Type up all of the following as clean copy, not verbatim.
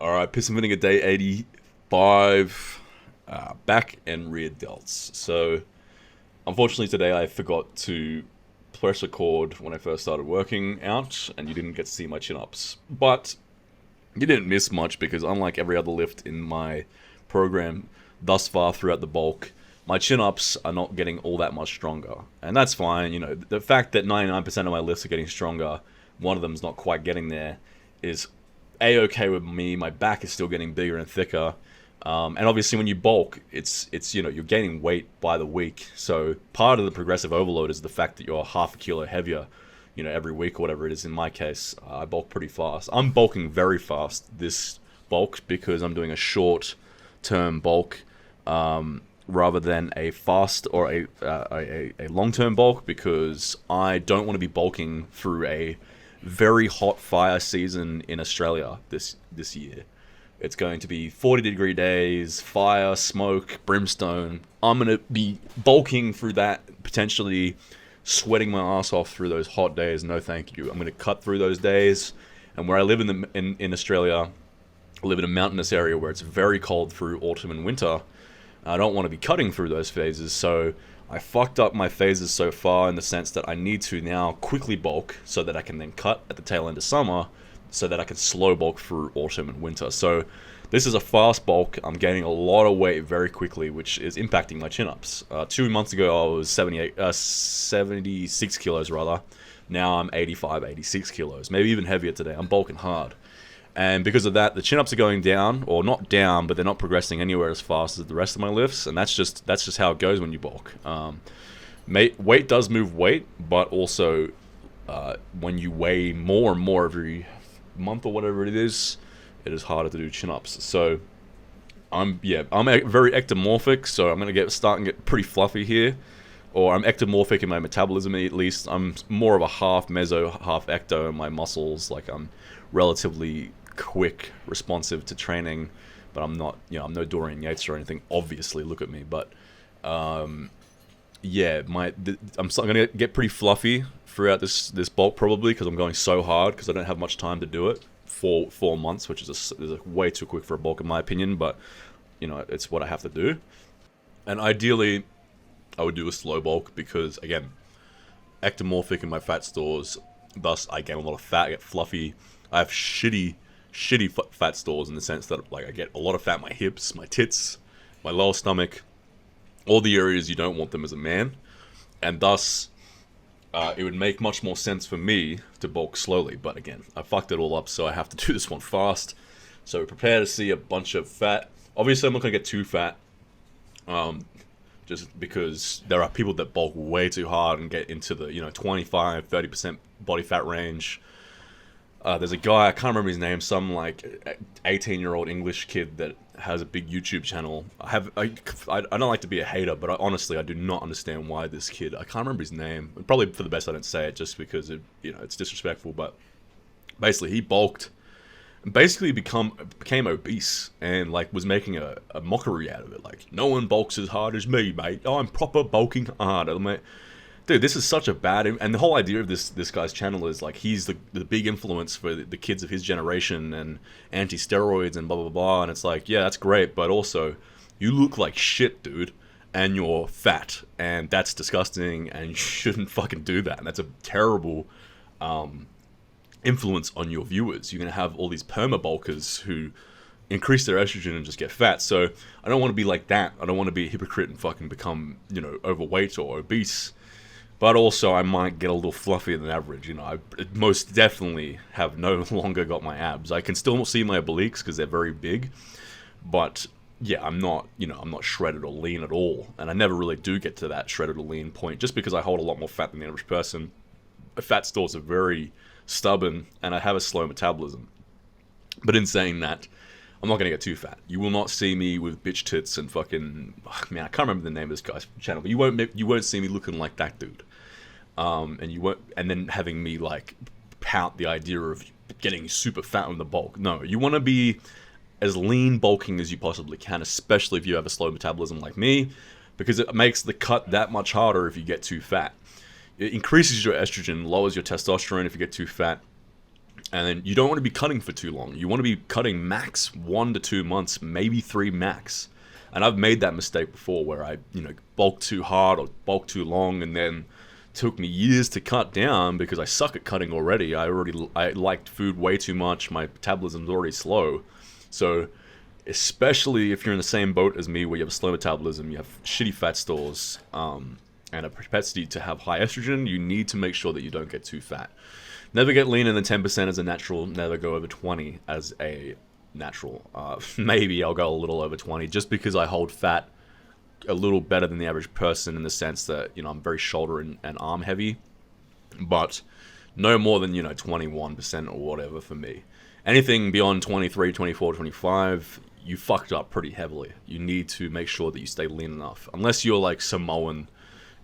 All right, piss and vinegar day 85, back and rear delts. So, unfortunately, today I forgot to press record when I first started working out, and you didn't get to see my chin ups. But you didn't miss much because, unlike every other lift in my program thus far throughout the bulk, my chin ups are not getting all that much stronger. And that's fine. The fact that 99% of my lifts are getting stronger, one of them's not quite getting there, is a-okay with me. My back is still getting bigger and thicker, and obviously when you bulk, it's you're gaining weight by the week. So part of the progressive overload is the fact that you're half a kilo heavier, every week or whatever it is. In my case, I bulk pretty fast. I'm bulking very fast this bulk because I'm doing a short term bulk, rather than a fast or a long term bulk, because I don't want to be bulking through a very hot fire season in Australia this year. It's going to be 40-degree days, fire, smoke, brimstone. I'm going to be bulking through that, potentially sweating my ass off through those hot days. No thank you. I'm going to cut through those days. And where I live in Australia, I live in a mountainous area where it's very cold through autumn and winter. I don't want to be cutting through those phases, so I fucked up my phases so far in the sense that I need to now quickly bulk so that I can then cut at the tail end of summer so that I can slow bulk through autumn and winter. So this is a fast bulk. I'm gaining a lot of weight very quickly, which is impacting my chin-ups. 2 months ago, I was 76 kilos rather. Now I'm 85, 86 kilos, maybe even heavier today. I'm bulking hard. And because of that, the chin-ups are going down, or not down, but they're not progressing anywhere as fast as the rest of my lifts, and that's just how it goes when you bulk. Weight does move weight, but also when you weigh more and more every month or whatever it is harder to do chin-ups. So I'm very ectomorphic, so I'm gonna start and get pretty fluffy here, or I'm ectomorphic in my metabolism at least. I'm more of a half meso, half ecto in my muscles. Like I'm relatively quick, responsive to training, but I'm not, I'm no Dorian Yates or anything. Obviously, look at me, but I'm gonna get pretty fluffy throughout this bulk probably because I'm going so hard because I don't have much time to do it. 4 months, which is way too quick for a bulk in my opinion, but it's what I have to do. And ideally, I would do a slow bulk because again, ectomorphic in my fat stores, thus I gain a lot of fat, I get fluffy. I have shitty fat stores in the sense that like I get a lot of fat in my hips, my tits, my lower stomach, all the areas you don't want them as a man, and thus it would make much more sense for me to bulk slowly. But again, I fucked it all up, so I have to do this one fast. So prepare to see a bunch of fat. Obviously, I'm not gonna get too fat, just because there are people that bulk way too hard and get into the 25-30% body fat range. There's a guy, I can't remember his name, some like 18-year-old English kid that has a big YouTube channel. I don't like to be a hater, but honestly, I do not understand why this kid, I can't remember his name. Probably for the best I don't say it, just because it's disrespectful. But basically, he bulked and basically became obese and like was making a mockery out of it. Like, no one bulks as hard as me, mate. I'm proper bulking hard. I'm like, dude, this is such a bad... And the whole idea of this guy's channel is, like, he's the big influence for the kids of his generation and anti-steroids and blah, blah, blah. And it's like, yeah, that's great, but also, you look like shit, dude. And you're fat. And that's disgusting, and you shouldn't fucking do that. And that's a terrible influence on your viewers. You're going to have all these perma-bulkers who increase their estrogen and just get fat. So, I don't want to be like that. I don't want to be a hypocrite and fucking become, overweight or obese. But also, I might get a little fluffier than average. I most definitely have no longer got my abs. I can still see my obliques because they're very big. But, yeah, I'm not shredded or lean at all. And I never really do get to that shredded or lean point just because I hold a lot more fat than the average person. My fat stores are very stubborn and I have a slow metabolism. But in saying that, I'm not going to get too fat. You will not see me with bitch tits and fucking... man, I can't remember the name of this guy's channel, but you won't see me looking like that dude. And then having me like pout the idea of getting super fat in the bulk. No, you want to be as lean bulking as you possibly can, especially if you have a slow metabolism like me, because it makes the cut that much harder if you get too fat. It increases your estrogen, lowers your testosterone if you get too fat, And then you don't want to be cutting for too long. You want to be cutting max 1 to 2 months, maybe 3 max. And I've made that mistake before where I, bulk too hard or bulk too long, and then took me years to cut down because I suck at cutting already. I liked food way too much. My metabolism's already slow. So especially if you're in the same boat as me where you have a slow metabolism, you have shitty fat stores, and a propensity to have high estrogen, you need to make sure that you don't get too fat. Never get leaner than 10% as a natural. Never go over 20 as a natural. Maybe I'll go a little over 20 just because I hold fat a little better than the average person in the sense that, I'm very shoulder and arm heavy. But no more than, 21% or whatever for me. Anything beyond 23, 24, 25, you fucked up pretty heavily. You need to make sure that you stay lean enough. Unless you're like Samoan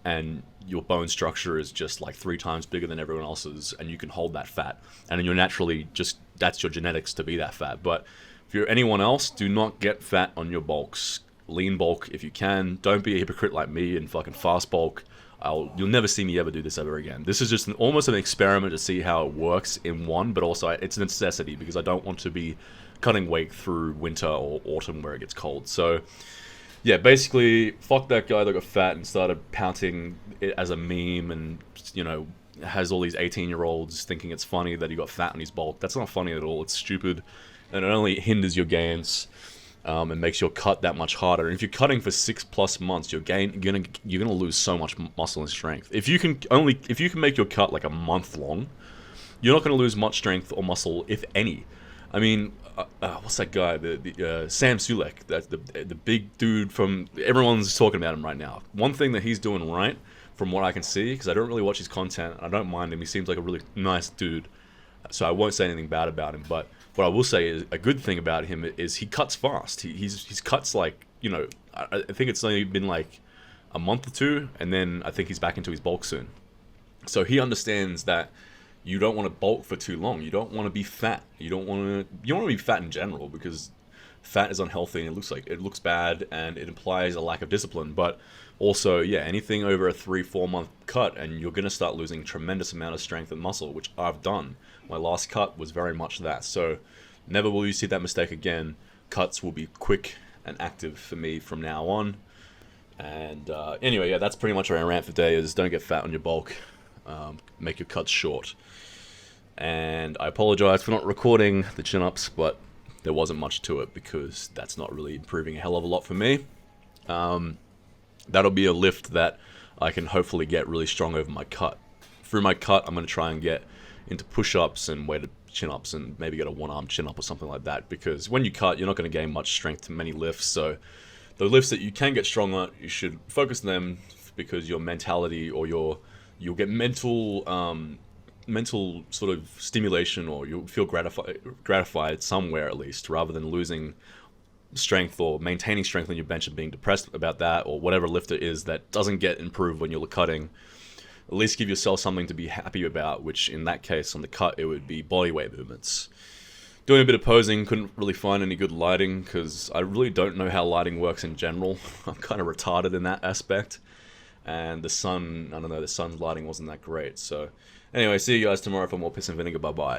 and your bone structure is just like 3 times bigger than everyone else's, and you can hold that fat, and you're naturally just, that's your genetics to be that fat. But if you're anyone else, do not get fat on your bulks. Lean bulk if you can. Don't be a hypocrite like me and fucking fast bulk. You'll never see me ever do this ever again. This is just almost an experiment to see how it works in one, but also it's a necessity because I don't want to be cutting weight through winter or autumn where it gets cold. So yeah, basically, fuck that guy that got fat and started pouting it as a meme and, has all these 18-year-olds thinking it's funny that he got fat on his bulk. That's not funny at all. It's stupid, and it only hinders your gains, and makes your cut that much harder. And if you're cutting for 6+ months, you're gonna lose so much muscle and strength. If you can make your cut like a month long, you're not gonna lose much strength or muscle, if any. I mean, what's that guy? The Sam Sulek. That's the big dude from. Everyone's talking about him right now. One thing that he's doing right, from what I can see, because I don't really watch his content, and I don't mind him. He seems like a really nice dude, so I won't say anything bad about him. But what I will say is a good thing about him is he cuts fast. He's cuts like I think it's only been like a month or two, and then I think he's back into his bulk soon. So he understands that. You don't want to bulk for too long. You don't want to be fat. You don't want to be fat in general because fat is unhealthy and it looks bad and it implies a lack of discipline. But also, yeah, anything over a 3-4 month cut and you're going to start losing tremendous amount of strength and muscle, which I've done. My last cut was very much that. So never will you see that mistake again. Cuts will be quick and active for me from now on. And anyway, yeah, that's pretty much our rant for today is don't get fat on your bulk. Make your cuts short. And I apologize for not recording the chin-ups, but there wasn't much to it because that's not really improving a hell of a lot for me. That'll be a lift that I can hopefully get really strong over my cut. Through my cut, I'm going to try and get into push-ups and weighted chin-ups and maybe get a one-arm chin-up or something like that, because when you cut, you're not going to gain much strength to many lifts. So the lifts that you can get strong on, you should focus on them because your mentality or you'll get mental sort of stimulation, or you'll feel gratified somewhere at least, rather than losing strength or maintaining strength on your bench and being depressed about that, or whatever lift it is that doesn't get improved when you're cutting. At least give yourself something to be happy about, which in that case on the cut it would be body weight movements. Doing a bit of posing, couldn't really find any good lighting because I really don't know how lighting works in general. I'm kind of retarded in that aspect. And the sun, I don't know, the sun's lighting wasn't that great. So anyway, see you guys tomorrow for more Piss and Vinegar. Bye-bye.